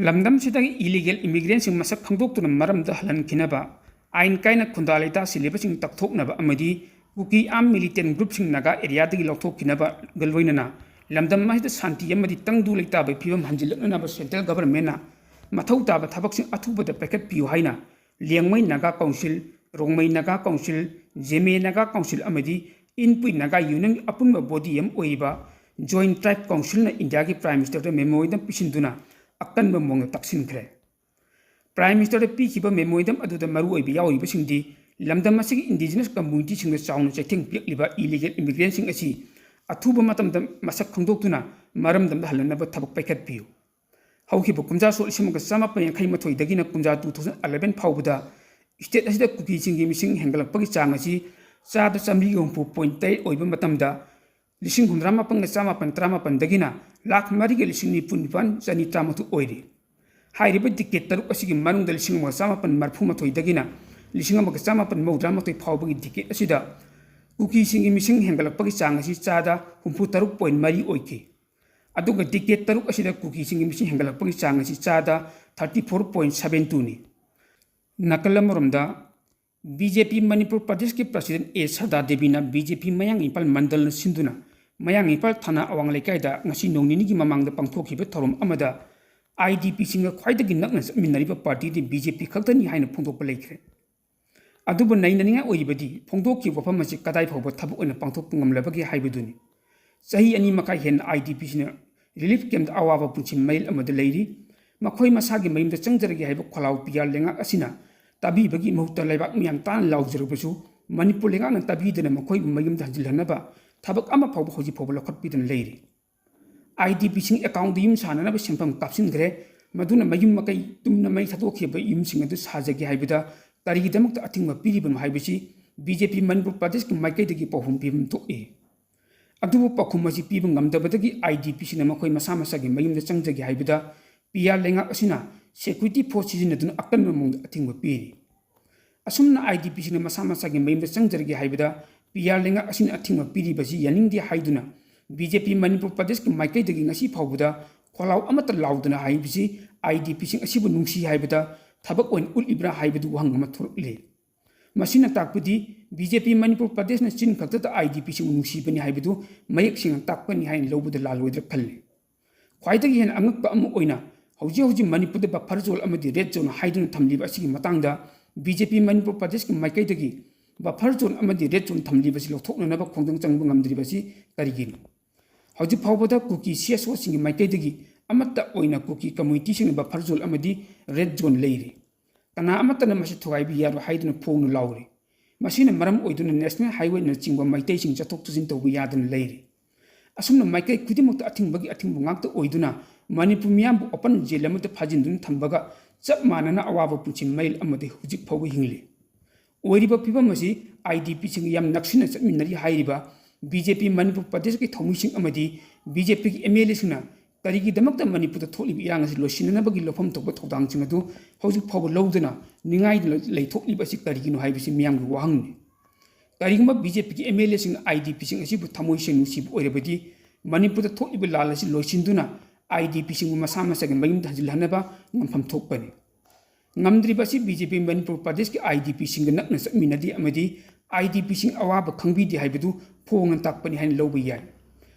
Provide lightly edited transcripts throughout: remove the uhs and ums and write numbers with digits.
ꯂꯝꯗꯝꯁꯤꯗꯒꯤ illegal ꯏꯃꯤꯒ꯭ꯔꯦꯟꯁꯤꯡ ꯃꯁꯛ ꯈꯪꯗꯣꯛꯇꯨꯅ ꯃꯔꯝꯗ ꯍꯜꯍꯟꯈꯤꯅꯕ ꯑꯥꯏꯟ ꯀꯥꯏꯅ ꯈꯨꯟꯗꯥ ꯂꯩꯇꯥꯁꯤꯜꯂꯤꯕꯁꯤꯡ ꯇꯛꯊꯣꯛꯅꯕ ꯑꯃꯗꯤ ꯀꯨꯀꯤ ꯑꯥꯝ ꯃꯤꯂꯤꯇꯦꯟ ꯒ꯭ꯔꯨꯞꯁꯤꯡ ꯅꯥꯒꯥ ꯑꯦꯔꯤꯌꯥꯗꯒꯤ ꯂꯧꯊꯣꯛꯈꯤꯅꯕꯒ ꯂꯣꯏꯅꯅ ꯂꯝꯗꯝ ꯑꯁꯤꯗ ꯁꯥꯟꯇꯤ ꯑꯃꯗꯤ ꯇꯪꯗꯨ ꯂꯩꯇꯥꯕꯒꯤ ꯐꯤꯕꯝ ꯍꯟꯖꯤꯜꯂꯛꯅꯅꯕ ꯁꯦꯟꯇ꯭ꯔꯦꯜ ꯒꯚꯔꯟꯃꯦꯟꯠꯅ ꯃꯊꯧ ꯇꯥꯕ ꯊꯕꯛꯁꯤꯡ ꯑꯊꯨꯕꯗ ꯄꯥꯏꯈꯠꯄꯤꯌꯨ ꯍꯥꯏꯅ Liangmai Naga Council, Rongmei Naga Council, Zeme Naga Council ꯑꯃꯗꯤ ꯏꯟꯄꯨꯏ ꯅꯥꯒꯥ ꯌꯨꯅꯤꯌꯟꯒꯤ ꯑꯄꯨꯟꯕ ꯕꯣꯗꯤ ꯑꯃ ꯑꯣꯏꯔꯤꯕ ꯖꯣꯏꯟꯠ ꯇ꯭ꯔꯥꯏꯕ ꯀꯥꯎꯟꯁꯤꯜꯅ ꯏꯟꯗꯤꯌꯥꯒꯤ ꯄ꯭ꯔꯥꯏꯝ ꯃꯤꯅꯤꯁꯇꯔꯗ ꯃꯦꯃꯣꯔꯦꯟꯗꯝ ꯄꯤꯁꯤꯟꯗꯨꯅ ꯑꯀꯟꯕ ꯃꯑꯣꯡꯗ ꯇꯛꯁꯤꯟꯈ꯭ꯔꯦ꯫ ꯄ꯭ꯔꯥꯏꯝ ꯃꯤꯅꯤꯁꯇꯔꯗ ꯄꯤꯈꯤꯕ ꯃꯦꯃꯣꯔꯦꯟꯗꯝ ꯑꯗꯨꯗ ꯃꯔꯨꯑꯣꯏꯕ ꯌꯥꯎꯔꯤꯕꯁꯤꯡꯗꯤ ꯂꯝꯗꯝ ꯑꯁꯤꯒꯤ ꯏꯟꯗꯤꯖꯤꯅꯁ ꯀꯝꯃ꯭ꯌꯨꯅꯤꯇꯤꯁꯤꯡꯗ ꯆꯥꯎꯅ ꯆꯩꯊꯦꯡ ꯄꯤꯔꯛꯂꯤꯕ ꯏꯂꯤꯒꯦꯜ ꯏꯃꯤꯒ꯭ꯔꯦꯟꯁꯤꯡ ꯑꯁꯤ ꯑꯊꯨꯕ ꯃꯇꯝꯗ ꯃꯁꯛ ꯈꯪꯗꯣꯛꯇꯨꯅ ꯃꯔꯝꯗꯝꯗ ꯍꯜꯍꯟꯅꯕ ꯊꯕꯛ ꯄꯥꯏꯈꯠꯄꯤꯌꯨ꯫ ꯍꯧꯈꯤꯕ ꯀꯨꯝꯖꯥ-ꯁꯣꯛ 1988ꯗꯒꯤꯅ ꯀꯨꯝꯖꯥ 2011 ꯐꯥꯎꯕꯗ ꯁ꯭ꯇꯦꯠ ꯑꯁꯤꯗ ꯀꯨꯀꯤꯁꯤꯡꯒꯤ ꯃꯤꯁꯤꯡ ꯍꯦꯟꯒꯠꯂꯛꯄꯒꯤ ꯆꯥꯡ ꯑꯁꯤ ꯆꯥꯗ 160.8 ꯑꯣꯏꯕ ꯃꯇꯝꯗ 1989-1918 4,99,992 ꯑꯣꯏꯔꯤ꯫ ꯍꯥꯏꯔꯤꯕ ꯗꯤꯀꯦꯠ ꯇꯔꯨꯛ ꯑꯁꯤꯒꯤ ꯃꯅꯨꯡꯗ 1998ꯗꯒꯤꯅ 1999 ꯐꯥꯎꯕꯒꯤ ꯗꯤꯀꯦꯠ ꯑꯁꯤꯗ ꯀꯨꯀꯤꯁꯤꯡꯒꯤ ꯃꯤꯁꯤꯡ ꯍꯦꯟꯒꯠꯂꯛꯄꯒꯤ ꯆꯥꯡ ꯑꯁꯤ ꯆꯥꯗ 63.4 ꯑꯣꯏꯈꯤ꯫ ꯑꯗꯨꯒ ꯗꯤꯀꯦꯠ ꯇꯔꯨꯛ ꯑꯁꯤꯗ ꯀꯨꯀꯤꯁꯤꯡꯒꯤ ꯃꯤꯁꯤꯡ ꯍꯦꯟꯒꯠꯂꯛꯄꯒꯤ ꯆꯥꯡ ꯑꯁꯤ ꯆꯥꯗ 34.72ꯅꯤ꯫ ꯅꯥꯀꯜ ꯑꯃꯔꯣꯝꯗ ꯕꯤ.ꯖꯦ.ꯄꯤ ꯃꯅꯤꯄꯨꯔ ꯄ꯭ꯔꯗꯦꯁꯀꯤ ꯄ꯭ꯔꯁꯤꯗꯦꯟꯠ ꯑꯦ. ꯁꯔꯗꯥ ꯗꯦꯕꯤꯅ ꯕꯤ.ꯖꯦ.ꯄꯤ ꯃꯌꯥꯡ ꯏꯝꯐꯥꯜ ꯃꯟꯗꯜꯅ ꯁꯤꯟꯗꯨꯅ ꯃꯌꯥꯡ ꯏꯝꯐꯥꯜ ꯊꯥꯅꯥ ꯑꯋꯥꯡ ꯂꯩꯀꯥꯏꯗ ꯉꯁꯤ ꯅꯣꯡ ꯅꯤꯅꯤꯒꯤ ꯃꯃꯥꯡꯗ ꯄꯥꯡꯊꯣꯛꯈꯤꯕ ꯊꯧꯔꯝ ꯑꯃꯗ IDPꯁꯤꯡꯒ ꯈ꯭ꯋꯥꯏꯗꯒꯤ ꯅꯛꯅ ꯆꯠꯃꯤꯟꯅꯔꯤꯕ ꯄꯥꯔꯇꯤꯗꯤ ꯕꯤ.ꯖꯦ.ꯄꯤ ꯈꯛꯇꯅꯤ ꯍꯥꯏꯅ ꯐꯣꯡꯗꯣꯛꯄ ꯂꯩꯈ꯭ꯔꯦ꯫ ꯑꯗꯨꯕꯨ ꯅꯩꯅꯅꯤꯡꯉꯥꯏ ꯑꯣꯏꯔꯤꯕꯗꯤ ꯐꯣꯡꯗꯣꯛꯈꯤꯕ ꯋꯥꯐꯝ ꯑꯁꯤ ꯀꯗꯥꯏ ꯐꯥꯎꯕ ꯊꯕꯛ ꯑꯣꯏꯅ ꯄꯥꯡꯊꯣꯛꯄ ꯉꯝꯂꯕꯒꯦ ꯍꯥꯏꯕꯗꯨꯅꯤ꯫ ꯆꯍꯤ 2 ꯃꯈꯥꯏ ꯍꯦꯟꯅ IDPꯁꯤꯡꯅ ꯔꯤꯂꯤꯐ ꯀꯦꯝꯞꯇ ꯑꯋꯥꯕ ꯄꯨꯟꯁꯤ ꯃꯔꯦꯜ ꯑꯃꯗ ꯂꯩꯔꯤ꯫ ꯃꯈꯣꯏ ꯃꯁꯥꯒꯤ ꯃꯌꯨꯝꯗ ꯆꯪꯖꯔꯒꯦ ꯍꯥꯏꯕ ꯈꯣꯜꯂꯥꯎ ꯄꯤꯌꯥ ꯂꯩꯉꯥꯛ ꯑꯁꯤꯅ ꯇꯥꯕꯤꯕꯒꯤ ꯃꯍꯨꯠꯇ ꯂꯩꯕꯥꯛ ꯃꯤꯌꯥꯝ ꯇꯥꯅ ꯂꯥꯎꯖꯔꯕꯁꯨ ꯃꯅꯤꯄꯨꯔ ꯂꯩꯉꯥꯛꯅ ꯇꯥꯕꯤꯗꯅ ꯃꯈꯣꯏꯕꯨ ꯃꯌꯨꯝꯗ ꯍꯟꯖꯤꯜꯍꯟꯅꯕ ꯊꯕꯛ ꯑꯃ ꯐꯥꯎꯕ ꯍꯧꯖꯤꯛ ꯐꯥꯎꯕ ꯂꯧꯈꯠꯄꯤꯗꯨꯅ ꯂꯩꯔꯤ꯫ IDPꯁꯤꯡ ꯑꯦꯀꯥꯎꯟꯗ ꯌꯨꯝ ꯁꯥꯅꯅꯕ ꯁꯦꯟꯐꯝ ꯀꯥꯞꯁꯤꯟꯈ꯭ꯔꯦ꯫ ꯃꯗꯨꯅ ꯃꯌꯨꯝ ꯃꯀꯩ ꯇꯨꯝꯅ ꯃꯩ ꯊꯥꯗꯣꯛꯈꯤꯕ ꯌꯨꯝꯁꯤꯡ ꯑꯗꯨ ꯁꯥꯖꯒꯦ ꯍꯥꯏꯕꯗ ꯀꯔꯤꯒꯤꯗꯃꯛꯇ ꯑꯊꯤꯡꯕ ꯄꯤꯔꯤꯕꯅꯣ ꯍꯥꯏꯕꯁꯤ ꯕꯤ.ꯖꯦ.ꯄꯤ ꯃꯅꯤꯄꯨꯔ ꯄ꯭ꯔꯗꯦꯁꯀꯤ ꯃꯥꯏꯀꯩꯗꯒꯤ ꯄꯥꯎꯈꯨꯝ ꯄꯤꯐꯝ ꯊꯣꯛꯏ꯫ ꯑꯗꯨꯕꯨ ꯄꯥꯎꯈꯨꯝ ꯑꯁꯤ ꯄꯤꯕ ꯉꯝꯗꯕꯗꯒꯤ IDPꯁꯤꯡꯅ ꯃꯈꯣꯏ ꯃꯁꯥ ꯃꯁꯥꯒꯤ ꯃꯌꯨꯝꯗ ꯆꯪꯖꯒꯦ ꯍꯥꯏꯕꯗ ꯄꯤꯌꯥ ꯂꯩꯉꯥꯛ ꯑꯁꯤꯅ ꯁꯦꯀ꯭ꯌꯨꯔꯤꯇꯤ ꯐꯣꯔꯁ ꯁꯤꯖꯤꯟꯅꯗꯨꯅ ꯑꯀꯟꯕ ꯃꯑꯣꯡꯗ ꯑꯊꯤꯡꯕ ꯄꯤꯔꯤ꯫ ꯑꯁꯨꯝꯅ IDPꯁꯤꯡꯅ ꯃꯁꯥ ꯃꯁꯥꯒꯤ ꯃꯌꯨꯝꯗ ꯆꯪꯖꯔꯒꯦ ꯍꯥꯏꯕꯗ ꯄꯤꯌꯥ ꯂꯩꯉꯥꯛ ꯑꯁꯤꯅ ꯑꯊꯤꯡꯕ ꯄꯤꯔꯤꯕꯁꯤ ꯌꯥꯅꯤꯡꯗꯦ ꯍꯥꯏꯗꯨꯅ ꯕꯤ.ꯖꯦ.ꯄꯤ ꯃꯅꯤꯄꯨꯔ ꯄ꯭ꯔꯗꯦꯁꯀꯤ ꯃꯥꯏꯀꯩꯗꯒꯤ ꯉꯁꯤ ꯐꯥꯎꯕꯗ ꯈꯣꯜꯂꯥꯎ ꯑꯃꯠꯇ ꯂꯥꯎꯗꯅ ꯍꯥꯏꯕꯁꯤ IDPꯁꯤꯡ ꯑꯁꯤꯕꯨ ꯅꯨꯡꯁꯤ ꯍꯥꯏꯕꯗ ꯊꯕꯛ ꯑꯣꯏꯅ ꯎꯠꯂꯤꯕ꯭ꯔꯥ ꯍꯥꯏꯕꯗꯨ ꯋꯥꯍꯪ ꯑꯃ ꯊꯣꯔꯛꯂꯤ꯫ ꯃꯁꯤꯅ ꯇꯥꯛꯄꯗꯤ ꯕꯤ.ꯖꯦ.ꯄꯤ ꯃꯅꯤꯄꯨꯔ ꯄ꯭ꯔꯗꯦꯁꯅ ꯆꯤꯟ ꯈꯛꯇꯗ IDPꯁꯤꯡꯕꯨ ꯅꯨꯡꯁꯤꯕꯅꯤ ꯍꯥꯏꯕꯗꯨ ꯃꯌꯦꯛ ꯁꯦꯡꯅ ꯇꯥꯛꯄꯅꯤ ꯍꯥꯏꯅ ꯂꯧꯕꯗ ꯂꯥꯜꯂꯣꯏꯗ꯭ꯔꯥ ꯈꯜꯂꯤ꯫ ꯈ꯭ꯋꯥꯏꯗꯒꯤ ꯍꯦꯟꯅ ꯑꯉꯛꯄ ꯑꯃ ꯑꯣꯏꯅ ꯍꯧꯖꯤꯛ ꯃꯅꯤꯄꯨꯔꯗ ꯕꯐꯔ ꯖꯣꯟ ꯑꯃꯗꯤ ꯔꯦꯗ ꯖꯣꯟ ꯍꯥꯏꯗꯨꯅ ꯊꯝꯂꯤꯕ ꯑꯁꯤꯒꯤ ꯃꯇꯥꯡꯗ ꯕꯤ.ꯖꯦ.ꯄꯤ ꯃꯅꯤꯄꯨꯔ ꯄ꯭ꯔꯗꯦꯁꯀꯤ ꯃꯥꯏꯀꯩꯗꯒꯤ ꯕꯐꯔ ꯖꯣꯟ ꯑꯃꯗꯤ ꯔꯦꯗ ꯖꯣꯟ ꯊꯝꯂꯤꯕꯁꯤ ꯂꯧꯊꯣꯛꯅꯅꯕ ꯈꯣꯡꯖꯪ ꯆꯪꯕ ꯉꯝꯗ꯭ꯔꯤꯕꯁꯤ ꯀꯔꯤꯒꯤꯅꯣ? ꯍꯧꯖꯤꯛ ꯐꯥꯎꯕꯗ ꯀꯨꯀꯤ CSOꯁꯤꯡꯒꯤ ꯃꯥꯏꯀꯩꯗꯒꯤ ꯑꯃꯠꯇ ꯑꯣꯏꯅ ꯀꯨꯀꯤ ꯀꯝꯃ꯭ꯌꯨꯅꯤꯇꯤꯁꯤꯡꯅ ꯕꯐꯔ ꯖꯣꯟ ꯑꯃꯗꯤ ꯔꯦꯗ ꯖꯣꯟ ꯂꯩꯔꯤ꯫ ꯀꯅꯥ ꯑꯃꯠꯇꯅ ꯃꯁꯤ ꯊꯨꯒꯥꯏꯕ ꯌꯥꯔꯣꯏ ꯍꯥꯏꯗꯨꯅ ꯐꯣꯡꯅ ꯂꯥꯎꯔꯤ꯫ ꯃꯁꯤꯅ ꯃꯔꯝ ꯑꯣꯏꯗꯨꯅ ꯅꯦꯁꯅꯦꯜ ꯍꯥꯏꯋꯦꯅꯆꯤꯡꯕ ꯃꯩꯇꯩꯁꯤꯡ ꯆꯠꯊꯣꯛ ꯆꯠꯁꯤꯟ ꯇꯧꯕ ꯌꯥꯗꯅ ꯂꯩꯔꯤ꯫ ꯑꯁꯨꯝꯅ ꯃꯥꯏꯀꯩ ꯈꯨꯗꯤꯡꯃꯛꯇ ꯑꯊꯤꯡꯕꯒꯤ ꯑꯊꯤꯡꯕ ꯉꯥꯛꯇ ꯑꯣꯏꯗꯨꯅ ꯃꯅꯤꯄꯨꯔ ꯃꯤꯌꯥꯝꯕꯨ ꯑꯣꯄꯟ ꯖꯦꯜ ꯑꯃꯗ ꯐꯥꯖꯤꯟꯗꯨꯅ ꯊꯝꯕꯒ ꯆꯞ ꯃꯥꯟꯅꯅ ꯑꯋꯥꯕ ꯄꯨꯟꯁꯤ ꯃꯔꯦꯜ ꯑꯃꯗ ꯍꯧꯖꯤꯛ ꯐꯥꯎꯕ ꯍꯤꯡꯂꯤ꯫ ꯑꯣꯏꯔꯤꯕ ꯐꯤꯚꯝ ꯑꯁꯤ IDPꯁꯤꯡꯒ ꯌꯥꯝ ꯅꯛꯁꯤꯟꯅ ꯆꯠꯃꯤꯟꯅꯔꯤ ꯍꯥꯏꯔꯤꯕ ꯕꯤ.ꯖꯦ.ꯄꯤ ꯃꯅꯤꯄꯨꯔ ꯄ꯭ꯔꯗꯦꯁꯀꯤ ꯊꯧꯃꯤꯁꯤꯡ ꯑꯃꯗꯤ ꯕꯤ.ꯖꯦ.ꯄꯤꯒꯤ MLAꯁꯤꯡꯅ ꯀꯔꯤꯒꯤꯗꯃꯛꯇ ꯃꯅꯤꯄꯨꯔꯗ ꯊꯣꯛꯂꯤꯕ ꯏꯔꯥꯡ ꯑꯁꯤ ꯂꯣꯏꯁꯤꯟꯅꯅꯕꯒꯤ ꯂꯧꯐꯝ ꯊꯣꯛꯄ ꯊꯧꯗꯥꯡꯁꯤꯡ ꯑꯗꯨ ꯍꯧꯖꯤꯛ ꯐꯥꯎꯕ ꯂꯧꯗꯨꯅ ꯅꯤꯡꯉꯥꯏꯗ ꯂꯩꯊꯣꯛꯂꯤꯕ ꯑꯁꯤ ꯀꯔꯤꯒꯤꯅꯣ ꯍꯥꯏꯕꯁꯤ ꯃꯤꯌꯥꯝꯒꯤ ꯋꯥꯍꯪꯅꯤ꯫ ꯀꯔꯤꯒꯨꯝꯕ ꯕꯤ.ꯖꯦ.ꯄꯤꯒꯤ MLAꯁꯤꯡꯅ IDPꯁꯤꯡ ꯑꯁꯤꯕꯨ ꯊꯃꯣꯏ ꯁꯦꯡꯅ ꯅꯨꯡꯁꯤꯕ ꯑꯣꯏꯔꯕꯗꯤ ꯃꯅꯤꯄꯨꯔꯗ ꯊꯣꯛꯂꯤꯕ ꯂꯥꯜ ꯑꯁꯤ ꯂꯣꯏꯁꯤꯟꯗꯨꯅ IDPꯁꯤꯡꯕꯨ ꯃꯁꯥ ꯃꯁꯥꯒꯤ ꯃꯌꯨꯝꯗ ꯍꯟꯖꯤꯜꯍꯟꯅꯕ ꯉꯝꯐꯝ ꯊꯣꯛꯄꯅꯤ꯫ ꯉꯝꯗ꯭ꯔꯤꯕ ꯑꯁꯤ ꯕꯤ.ꯖꯦ.ꯄꯤ ꯃꯅꯤꯄꯨꯔ ꯄ꯭ꯔꯗꯦꯁꯀꯤ IDPꯁꯤꯡꯒ ꯅꯛꯅ ꯆꯠꯃꯤꯟꯅꯗꯦ ꯑꯃꯗꯤ IDPꯁꯤꯡ ꯑꯋꯥꯕ ꯈꯪꯕꯤꯗꯦ ꯍꯥꯏꯕꯗු ꯐꯣꯡꯅ ꯇꯥꯛꯄꯅꯤ ꯍꯥꯏꯅ ꯂꯧꯕ ꯌꯥꯏ꯫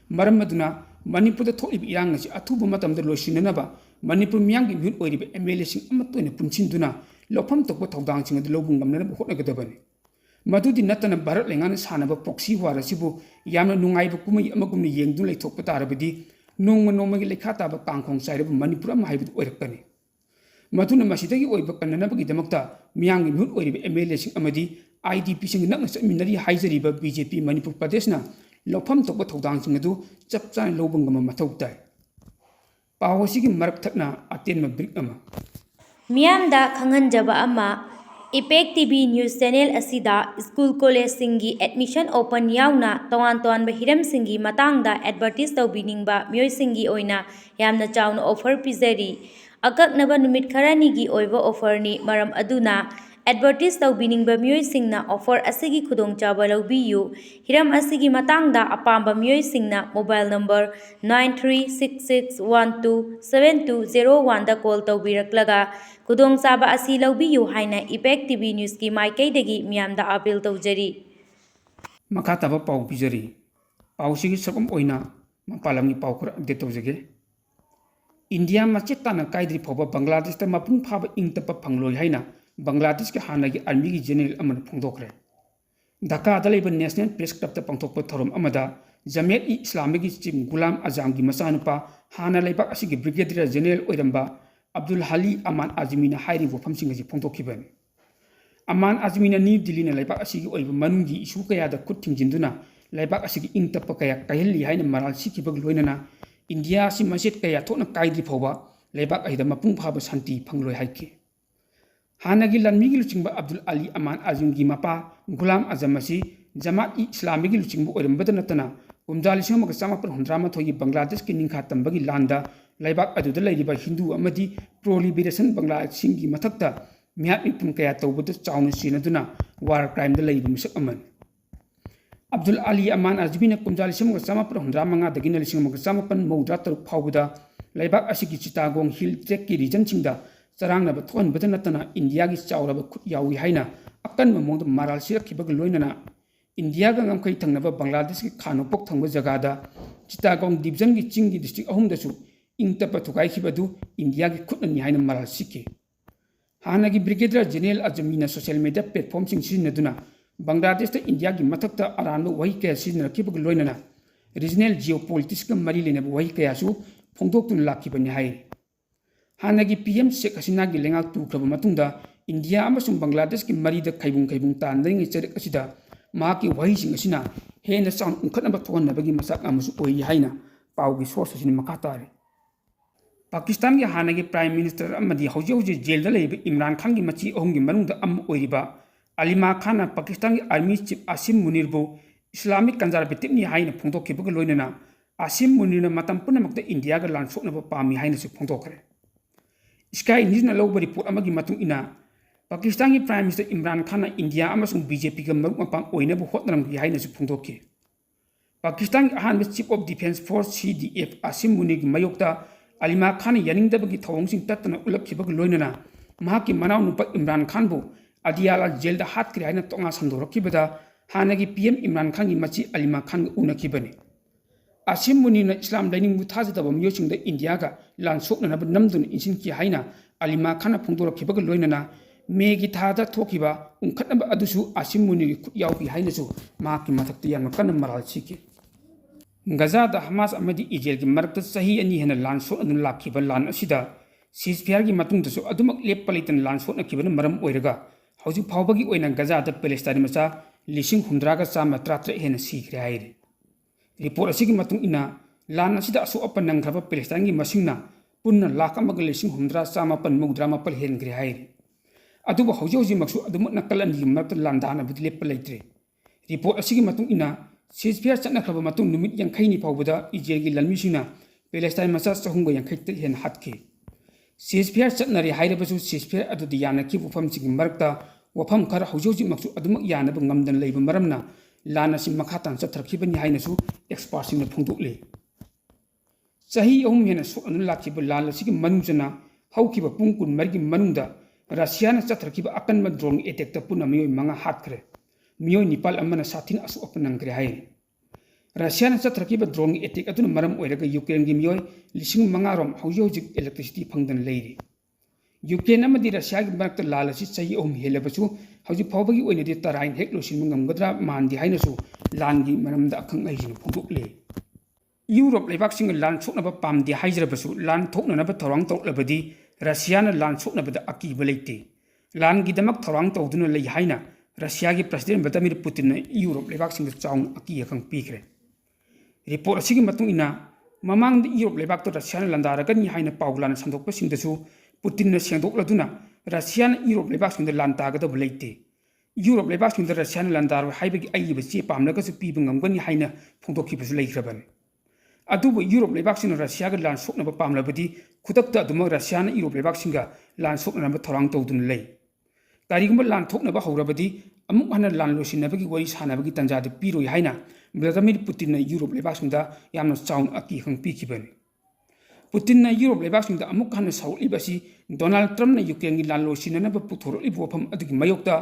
ꯃꯔꯝ ꯑꯗꯨꯅ ꯃꯅꯤꯄꯨꯔꯗ ꯊꯣꯛꯂꯤꯕ ꯏꯔꯥꯡ ꯑꯁꯤ ꯑꯊꯨꯕ ꯃꯇꯝꯗ ꯂꯣꯏꯁꯤꯟꯅꯅꯕ MNIPUR ꯃꯤꯌꯥꯝꯒꯤ ꯃꯤꯍꯨꯠ ꯑꯣꯏꯔꯤꯕ MLAꯁꯤꯡ ꯑꯃꯠꯇ ꯑꯣꯏꯅ ꯄꯨꯟꯁꯤꯟꯗꯨꯅ ꯂꯧꯐꯝ ꯊꯣꯛꯄ ꯊꯧꯗꯥꯡꯁꯤꯡ ꯑꯗꯨ ꯂꯧꯕ ꯉꯝꯅꯅꯕ ꯍꯣꯠꯅꯒꯗꯕꯅꯤ꯫ ꯃꯗꯨꯗꯤ ꯅꯠꯇꯅ ꯚꯥꯔꯠ ꯂꯩꯉꯥꯛꯅ ꯁꯥꯟꯅꯕ ꯄ꯭ꯔꯣꯛꯁꯤ ꯋꯥꯔ ꯑꯁꯤꯕꯨ ꯌꯥꯝꯅ ꯅꯨꯡꯉꯥꯏꯕ ꯀꯨꯝꯍꯩ ꯑꯃꯒꯨꯝꯅ ꯌꯦꯡꯗꯨꯅ ꯂꯩꯊꯣꯛꯄ ꯇꯥꯔꯕꯗꯤ ꯅꯣꯡꯃ ꯅꯣꯡꯃꯒꯤ ꯂꯩꯈꯥ ꯇꯥꯕ ꯀꯥꯡꯈꯣꯡ ꯆꯥꯏꯔꯕ ꯃꯅꯤꯄꯨꯔ ꯑꯃ ꯍꯥꯏꯕꯗꯨ ꯑꯣꯏꯔꯛꯀꯅꯤ꯫ ꯃꯗꯨꯅ ꯃꯁꯤꯗꯒꯤ ꯑꯣꯏꯕ ꯀꯟꯅꯅꯕꯒꯤꯗꯃꯛꯇ ꯃꯤꯌꯥꯝꯒꯤ ꯃꯤꯍꯨꯠ ꯑꯣꯏꯔꯤꯕ MLAꯁꯤꯡ ꯑꯃꯗꯤ IDPꯁꯤꯡꯒ ꯅꯛꯅ ꯆꯠꯃꯤꯟꯅꯔꯤ ꯍꯥꯏꯖꯔꯤꯕ ꯕꯤ.ꯖꯦ.ꯄꯤ ꯃꯅꯤꯄꯨꯔ ꯄ꯭ꯔꯗꯦꯁꯅ ꯂꯧꯐꯝ ꯊꯣꯛꯄ ꯊꯧꯗꯥꯡꯁꯤꯡ ꯑꯗꯨ ꯆꯞ ꯆꯥꯅ ꯂꯧꯕ ꯉꯝꯕ ꯃꯊꯧ ꯇꯥꯏ꯫ ꯄꯥꯎ ꯑꯁꯤꯒꯤ ꯃꯔꯛ ꯊꯠꯅ ꯑꯇꯦꯟꯕ ꯕ꯭ꯔꯤꯛ ꯑꯃ ꯃꯤꯌꯥꯝꯗ ꯈꯪꯍꯟꯖꯕ ꯑꯃ ꯏꯄꯦꯛ ꯇꯤꯚꯤ ꯅ꯭ꯌꯨꯁ ꯆꯦꯅꯦꯜ ꯑꯁꯤꯗ ꯁ꯭ꯀꯨꯜ ꯀꯣꯂꯦꯖꯁꯤꯡꯒꯤ ꯑꯦꯗꯃꯤꯁꯟ ꯑꯣꯄꯟ ꯌꯥꯎꯅ ꯇꯣꯉꯥꯟ ꯇꯣꯉꯥꯟꯕ ꯍꯤꯔꯝꯁꯤꯡꯒꯤ ꯃꯇꯥꯡꯗ ꯑꯦꯗꯚꯔꯇꯤꯁ ꯇꯧꯕꯤꯅꯤꯡꯕ ꯃꯤꯑꯣꯏꯁꯤꯡꯒꯤ ꯑꯣꯏꯅ ꯌꯥꯝꯅ ꯆꯥꯎꯅ ꯑꯣꯐꯔ ꯄꯤꯖꯔꯤ꯫ ꯑꯀꯛꯅꯕ ꯅꯨꯃꯤꯠ ꯈꯔꯅꯤꯒꯤ ꯑꯣꯏꯕ ꯑꯣꯐꯔꯅꯤ, ꯃꯔꯝ ꯑꯗꯨꯅ ꯑꯦꯗꯚꯔꯇꯤꯁ ꯇꯧꯕꯤꯅꯤꯡꯕ ꯃꯤꯑꯣꯏꯁꯤꯡꯅ ꯑꯣꯐꯔ ꯑꯁꯤꯒꯤ ꯈꯨꯗꯣꯡꯆꯥꯕ ꯂꯧꯕꯤꯌꯨ꯫ hiram asigi matangda apamba miyoi-singna mobile number 9366127201 da call tawbiraklaga khudongchaba asi lawbiyu haina Impact TV News ki maikaidagi miyamda appeal tawjari. Makha taba pau pijari. Pau sigi sakum oina mapalamgi pau khura update tawjage. India machet tana kaidri phoba Bangladesh ta mapung phaba ingtapa phangloi haina Bangladesh ke hanagi army gi general aman phongdokre. Dhaka da leba National Press Club ta pangthokpa thorom amada Jamiat Islamic Chief Gulam Azam gi masanupa hana leibak asigi Brigadier General oiramba Abdul Hali Aman Azmi na hairi wafamsing gi phongdokhibani. Aman Azmi na New Delhi na leibak asigi oiba manungi isu kaya da khut thingjinduna leibak asigi ingtapa kaya kahilli haina maral sikibag loinana India si maset kaya thokna kaidri phoba leibak aida mapung phaba santi phangloi haiki. Hanagi lanmigi luchingba Abdul Ali Aman Azim gi mapa Gulam Azam asi Jamaat Islamic luchingba oirambada natana kumjali singma sama par hundrama thogi Bangladesh ki ningkha tambagi landa laibak aduda lairiba Hindu amadi pro-liberation Bangladesh singi mathakta miyat mipum kaya tawbada chawna sinaduna war crime da laiba misak aman. Abdul Ali Aman Azmina kumjali singma sama par hundrama nga dagina lisingma sama pan mawdra taruk phawbada laibak asigi Chittagong Hill Trek ki region singda sarang na bathon badanatana India gi chawra ba khut yawi haina akan mamong maral sirakibag loinana India ga ngamkai thangnaba Bangladesh ki khanopok thangba jagada Chittagong division gi chinggi district ahum dasu ingtapa thukai khibadu India gi khutnani haina maral sikki hanagi Brigadier General Azmina social media platform sing sinaduna Bangladesh ta India gi mathakta aranba wahi kaya sinrakibag loinana regional geopolitics ka mari lenaba wahi kaya su phongdoktun lakibani hairi Hanagi PM Sheikh Hasina gi lenga tu kraba matungda India amasung Bangladesh ki mari da khaibung tandai ngi cherik asida ma ki wahi sing asina hena sound unkhatnaba thonabagi masak amasu oi haina pau gi source asini makatare Pakistan gi hanagi Prime Minister amadi hauji jail da leiba Imran Khan gi machi ohum gi manungda am oiriba Alima Khan na Pakistan gi Army Chief Asim Munir bo Islamic Conservative ni haina phongdokhibaga loinana Asim Munir na matam punamakta India ga lansoknaba pami haina se phongdokre Sky News na lawba report amagi matung ina Pakistan ki Prime Minister Imran Khan na India amasung BJP ga maruk mapang oinabu hotnaram gi haina su phongdokki Pakistan ki ahanba Chief of Defence Force CDF Asim Munir gi mayokta Alima Khan yaningdaba gi thawngsing tatna ulakkhibag loinana mahaki manaw nupa Imran Khan bu Adiala jail da hatkri haina tonga sandorokkibada hanagi PM Imran Khan gi machi Alima Khan ga unakhibani Asim Munir na Islam Dining Muthazadaba miyosing da India ga lansokna na namdun insin ki haina Alima Khan phongdorakhibaga loinana megi thada thokiba unkhatnaba adusu Asim Munir gi khut yawki haina su mahaki mathakta yanma kana maral chiki Gaza da Hamas amadi Israel gi marakta sahi ani hena lansok anu lakhiba lan asida ceasefire gi matung dasu adumak leppalitan lansok na kibana maram oiraga hauju phawbagi oina Gaza da Palestine macha lising humdra ga chama tratra hena sikre haire Report asigi matung ina lan asida asu apan nangkhaba Palestine gi masingna punna lakh amaga lising humdra chama pan mugdra mapal hengre haire aduba hauji maksu aduma nakalan gi marta landana bid lepp leitre report asigi matung ina ceasefire chatna khaba matung numit yankhai ni phawbada Israel gi lanmisina Palestine macha chahunga yankhai tel hen hatke ceasefire chatnari haire basu ceasefire adu di yana ki bufam chigi marta wafam khara hauji maksu aduma yana ba ngamdan leiba maramna lana si makhatan chatharkhibani haina su expert sing na phungdukle sahi ahum hena su anu lakhiba lala sigi manujana haukiba pungkun margi manungda Russia na chatharkiba akanma drone attack ta puna miyoi manga hatkre miyoi nipal amana sathin asu apanangkre haire Russia na chatharkiba drone attack atuna maram oiraga Ukraine gi miyoi lising manga rom hauji electricity phangdan leiri Ukraine amadi Russia gi marakta lalasi sahi ahum helabasu hauji phawbagi oina de tarain hek losin ngamgadra mandi haina su langi maramda akhang aijin phudukle Europe leibak sing lan soknaba pamdi haijrabasu lan thoknanaba thorang toklabadi Russia na lan soknabada akiba leite lan gi damak thorang tawduna lei haina Russia gi President Vladimir Putin na Europe leibak sing chaung aki akhang pikre report asigi matung ina mamang de Europe leibak to Russia na landaraga ni haina pawlan sandokpa singdasu Putin na sengdokladuna Russia na Europe leibak sing lan tagadaba leite Europe leibak sing Russia na landar haibagi aiba che pamnaga su piba ngamgani haina phongdokhibasu leikhraban adubu Europe leibak sing Russia ga lan soknaba pamlabadi khutakta aduma Russia na Europe leibak singa lan soknaba thorang tawdun lei ꯀꯔꯤꯒꯨꯝꯕ ꯂꯥꯟ ꯊꯣꯛꯅꯕ ꯍꯧꯔꯕꯗꯤ ꯑꯃꯨꯛ ꯍꯟꯅ ꯂꯥꯟ ꯂꯣꯏꯁꯤꯟꯅꯕꯒꯤ ꯋꯥꯔꯤ ꯁꯥꯟꯅꯕꯒꯤ ꯇꯥꯟꯖꯥꯗ ꯄꯤꯔꯣꯏ ꯍꯥꯏꯅ ꯚ꯭ꯂꯥꯗꯤꯃꯤꯔ ꯄꯨꯇꯤꯟꯅ ꯌꯨꯔꯣꯞ ꯂꯩꯕꯥꯛꯁꯤꯡꯗ ꯌꯥꯝꯅ ꯆꯥꯎꯅ ꯑꯀꯤꯈꯪ ꯄꯤꯈꯤꯕꯅꯤ꯫ ꯄꯨꯇꯤꯟꯅ ꯌꯨꯔꯣꯞ ꯂꯩꯕꯥꯛꯁꯤꯡꯗ ꯑꯃꯨꯛ ꯍꯟꯅ ꯁꯧꯔꯛꯂꯤꯕ ꯑꯁꯤ ꯗꯣꯅꯥꯜꯗ ꯇ꯭ꯔꯝꯞꯅ ꯌꯨꯀ꯭ꯔꯦꯟꯒꯤ ꯂꯥꯟ ꯂꯣꯏꯁꯤꯟꯅꯅꯕ ꯄꯨꯊꯣꯔꯛꯂꯤꯕ ꯋꯥꯐꯝ ꯑꯗꯨꯒꯤ ꯃꯥꯌꯣꯛꯇ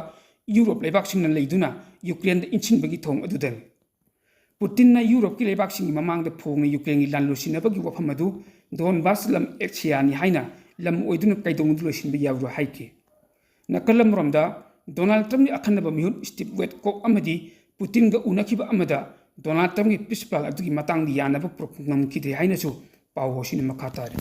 ꯌꯨꯔꯣꯞ ꯂꯩꯕꯥꯛꯁꯤꯡꯅ ꯂꯩꯗꯨꯅ ꯌꯨꯀ꯭ꯔꯦꯟꯗ ꯏꯟꯁꯤꯟꯕꯒꯤ ꯊꯧꯑꯣꯡ ꯑꯗꯨꯗꯅꯤ꯫ ꯄꯨꯇꯤꯟꯅ ꯌꯨꯔꯣꯞꯀꯤ ꯂꯩꯕꯥꯛꯁꯤꯡꯒꯤ ꯃꯃꯥꯡꯗ ꯐꯣꯡꯅ ꯌꯨꯀ꯭ꯔꯦꯟꯒꯤ ꯂꯥꯟ ꯂꯣꯏꯁꯤꯟꯅꯕꯒꯤ ꯋꯥꯐꯝ ꯑꯗꯨ ꯗꯣꯟꯕꯥꯁ ꯂꯝ ꯑꯦꯛꯁꯤꯌꯥꯅꯤ ꯍꯥꯏꯅ ꯂꯝ ꯑꯣꯏꯗꯨꯅ ꯀꯩꯗꯧꯅꯨꯡꯗ ꯂꯣꯏꯁꯤꯟꯕ ꯌꯥꯎꯔꯣꯏ ꯍꯥꯏꯈꯤ꯫ ꯅꯥꯀꯜ ꯑꯃꯔꯣꯝꯗ ꯗꯣꯅꯥꯜꯗ ꯇ꯭ꯔꯝꯞꯀꯤ ꯑꯈꯟꯅꯕ ꯃꯤꯍꯨꯠ ꯁ꯭ꯇꯤꯚ ꯋꯦꯠꯀꯣꯛ ꯑꯃꯗꯤ ꯄꯨꯇꯤꯟꯒ ꯎꯅꯈꯤꯕ ꯑꯃꯗ ꯗꯣꯅꯥꯜꯗ ꯇ꯭ꯔꯝꯞꯀꯤ ꯄ꯭ꯔꯤꯟꯁꯤꯄꯥꯜ ꯑꯗꯨꯒꯤ ꯃꯇꯥꯡꯗ ꯌꯥꯅꯕ ꯄꯨꯔꯛꯄ ꯉꯝꯈꯤꯗꯦ ꯍꯥꯏꯅꯁꯨ ꯄꯥꯎ ꯑꯁꯤꯅ ꯃꯈꯥ ꯇꯥꯔꯤ꯫